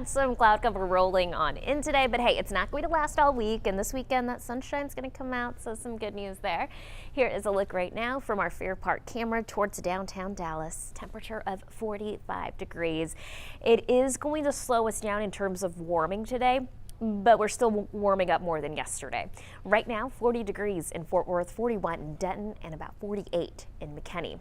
Some cloud cover rolling on in today, but hey, it's not going to last all week, and this weekend that sunshine's going to come out, so some good news there. Here is a look right now from our Fair Park camera towards downtown Dallas. Temperature of 45 degrees. It is going to slow us down in terms of warming today, but we're still warming up more than yesterday. Right now, 40 degrees in Fort Worth, 41 in Denton, and about 48 in McKinney.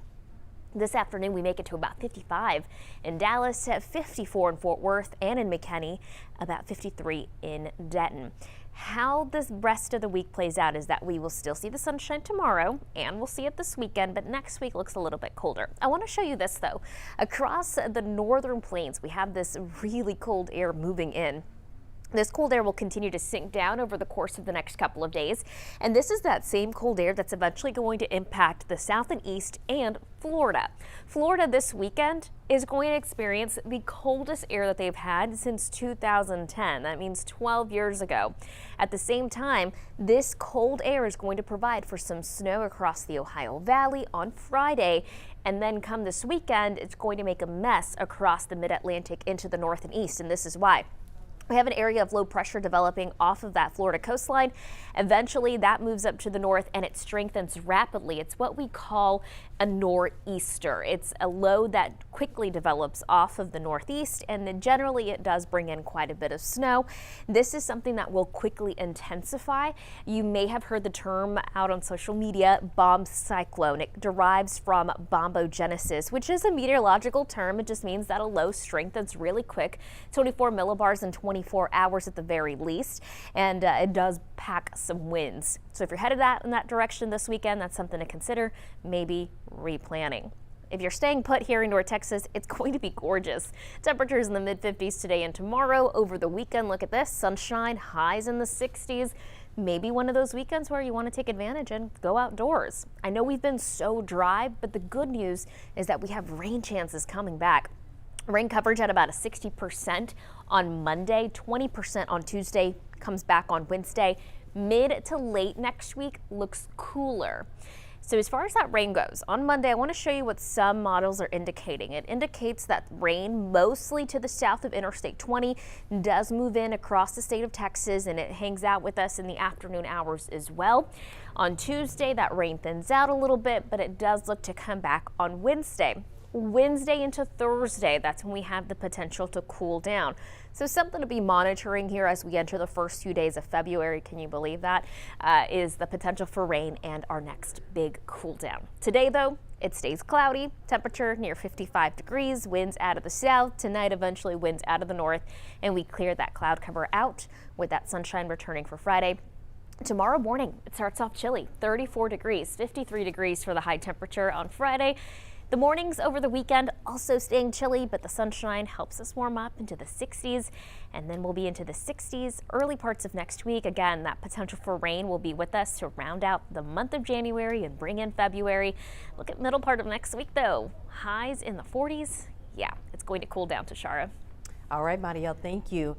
This afternoon, we make it to about 55 in Dallas, 54 in Fort Worth and in McKinney, about 53 in Denton. How this rest of the week plays out is that we will still see the sunshine tomorrow and we'll see it this weekend, but next week looks a little bit colder. I want to show you this though. Across the northern plains, we have this really cold air moving in. This cold air will continue to sink down over the course of the next couple of days, and this is that same cold air that's eventually going to impact the south and east and Florida. Florida this weekend is going to experience the coldest air that they've had since 2010. That means 12 years ago. At the same time, this cold air is going to provide for some snow across the Ohio Valley on Friday, and then come this weekend, it's going to make a mess across the mid-Atlantic into the north and east, and this is why. We have an area of low pressure developing off of that Florida coastline. Eventually that moves up to the north and it strengthens rapidly. It's what we call a nor'easter. It's a low that quickly develops off of the northeast, and then generally it does bring in quite a bit of snow. This is something that will quickly intensify. You may have heard the term out on social media, bomb cyclone. It derives from bombogenesis, which is a meteorological term. It just means that a low strengthens really quick, 24 millibars in 24 hours at the very least, and it does pack some winds. So if you're headed in that direction this weekend, that's something to consider, maybe replanning. If you're staying put here in North Texas, it's going to be gorgeous. Temperatures in the mid-50s today and tomorrow. Over the weekend, look at this, sunshine, highs in the 60s. Maybe one of those weekends where you want to take advantage and go outdoors. I know we've been so dry, but the good news is that we have rain chances coming back. Rain coverage at about a 60% on Monday, 20% on Tuesday, comes back on Wednesday. Mid to late next week looks cooler. So as far as that rain goes, on Monday, I want to show you what some models are indicating. It indicates that rain mostly to the south of Interstate 20 does move in across the state of Texas, and it hangs out with us in the afternoon hours as well. On Tuesday, that rain thins out a little bit, but it does look to come back on Wednesday. Wednesday into Thursday, that's when we have the potential to cool down. So something to be monitoring here as we enter the first few days of February, can you believe that, is the potential for rain and our next big cool down. Today though, it stays cloudy, temperature near 55 degrees, winds out of the south. Tonight eventually winds out of the north, and we clear that cloud cover out with that sunshine returning for Friday. Tomorrow morning, it starts off chilly, 34 degrees, 53 degrees for the high temperature on Friday. The mornings over the weekend also staying chilly, but the sunshine helps us warm up into the 60s, and then we'll be into the 60s early parts of next week. Again, that potential for rain will be with us to round out the month of January and bring in February. Look at middle part of next week though. Highs in the 40s. Yeah, it's going to cool down to Shara. All right, Marielle, thank you.